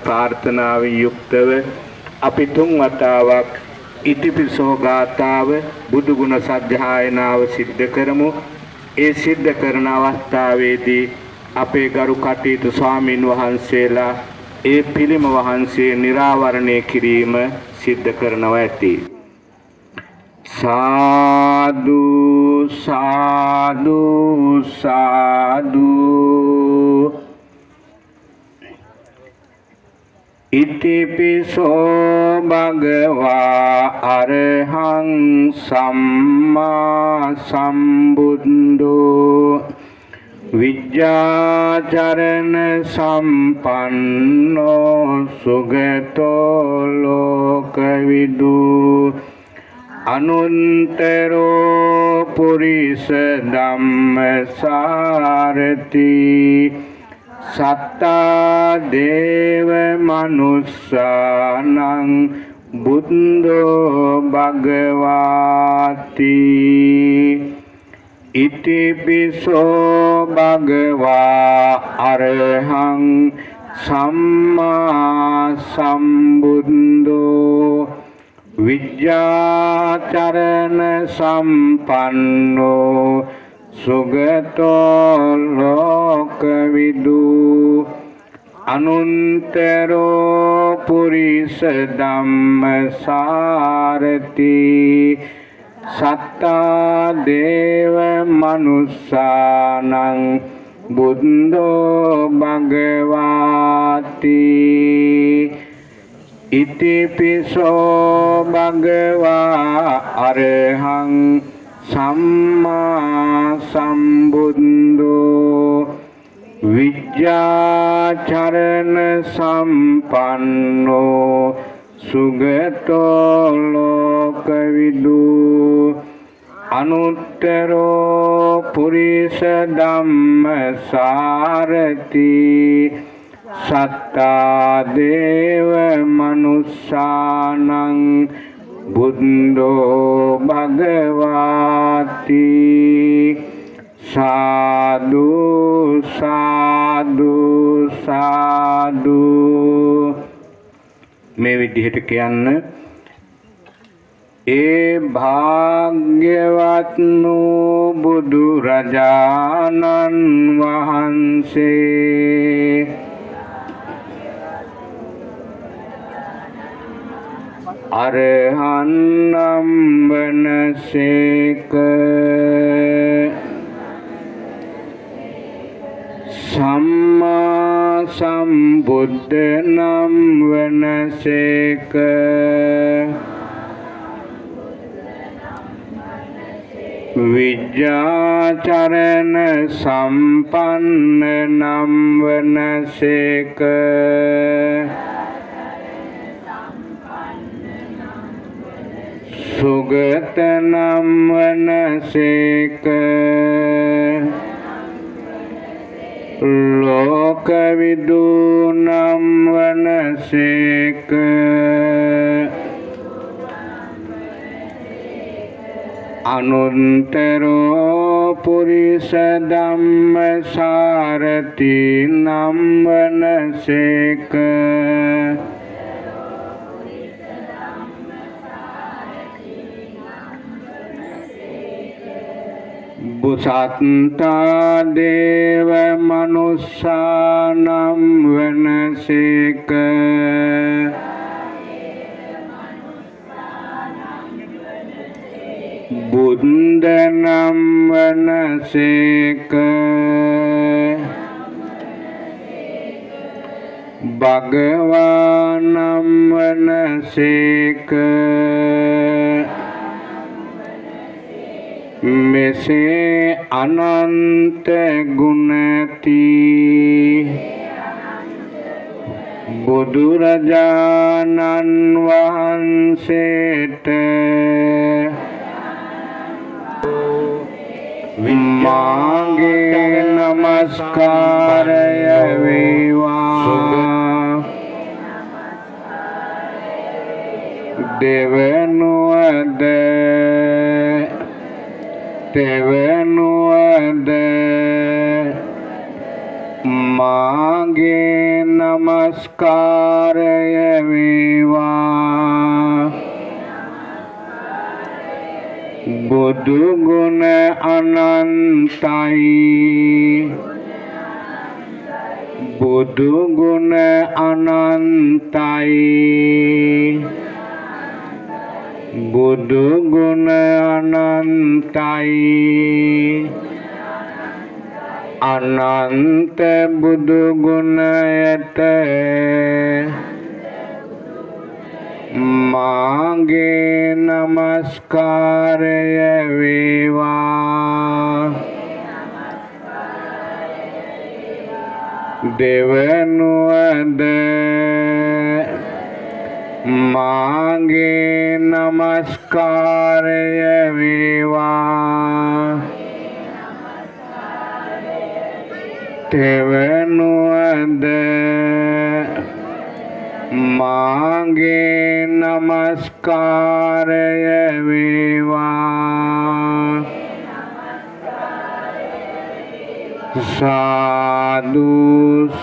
ප්‍රාර්ථනාවෙන් යුක්තව අපි තුන් වතාවක් ඉතිපිසෝ ගාථාව බුදු ගුණ සජ්ජායනාව සිද්ධ කරමු. ඒ සිද්ධ කරන අවස්ථාවේදී අපේ ගරු කටයුතු ස්වාමින් වහන්සේලා ඒ පිළිම වහන්සේ නිරාවරණය කිරීම සිද්ධ කරනවා ඇති. සාදු සාදු සාදු. ඉතිපිසෝ භගවා අරහං සම්මා සම්බුද්ධෝ විජ්ජාචරණ සම්පන්නෝ සුගතෝ ලෝකවිදු අනුන්තරෝ පුරිස ධම්මසාරති සත්තා දේව මනුස්සානං බුද්ධෝ භගවාති. ඉතිපිසෝ භගවා අරහං සම්මා සම්බුද්ධෝ විජ්ජාචරණ සම්පන්නෝ සුගතෝ ලෝකවිදු අනුන්තරෝ පුරිස ධම්මසාරති සත්තා දේව මනුස්සානං බුද්ධෝ භගවාති. ඉතිපිසෝ භගවා අරහං සම්මා සම්බුද්ධෝ විජ්ජාචරණ සම්පන්නෝ සුගතෝ ලෝකවිදු අනුත්තරෝ පුරිස ධම්මසාරති සත්තා දේව මනුස්සානං බුද්ධෝ භගවාති. සාදු සාදු සාදු. මේ විදිහට කියන්න. ඒ භාග්‍යවත් වූ බුදුරජාණන් වහන්සේ අරහන් නම් වනසේක සම්මා සම්බුද්ධ නම් වනසේක විජ්ජාචරණ සම්පන්න නම් වනසේක සුගත නම් වනසේක ලෝකවිදු නම් වනසේක අනුන්තරෝ පුරිස ධම්මසාරති නම් වනසේක බුසත්තා දේව මනුස්සානම් වනසේක බුද්ධ නම් වනසේක භගවා නම් වනසේක මෙසේ අනන්ත ගුණති බුදුරජාණන් වහන්සේට මාගේ නමස්කාරය වේවා. දෙවනුවද තෙවනුවද මාගේ නමස්කාරය වේවා බුදු ගුණ අනන්තයි බුදු ගුණ අනන්තයි බුදු ගුණ අනන්තයි අනන්ත බුදු ගුණයට මාගේ නමස්කාරය වේවා දෙවනුවද මාගේ නමස්කාරය වේවා තෙවනුවද මාගේ නමස්කාරය වේවා සාදු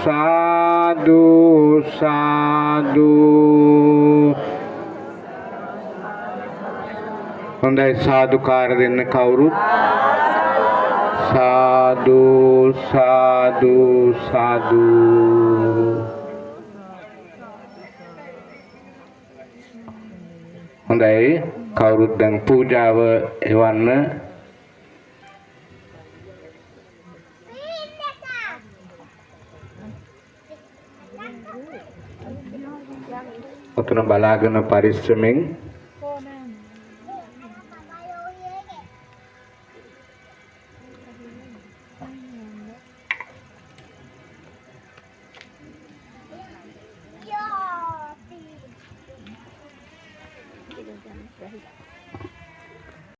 සාදු සාදු හොඳයි සාදුකාර දෙන්න කවුරුත් සාදු සාදු සාදු හොඳයි කවුරුත් දැන් පූජාව එවන්න ඔතන බලාගෙන පරිස්සමෙන්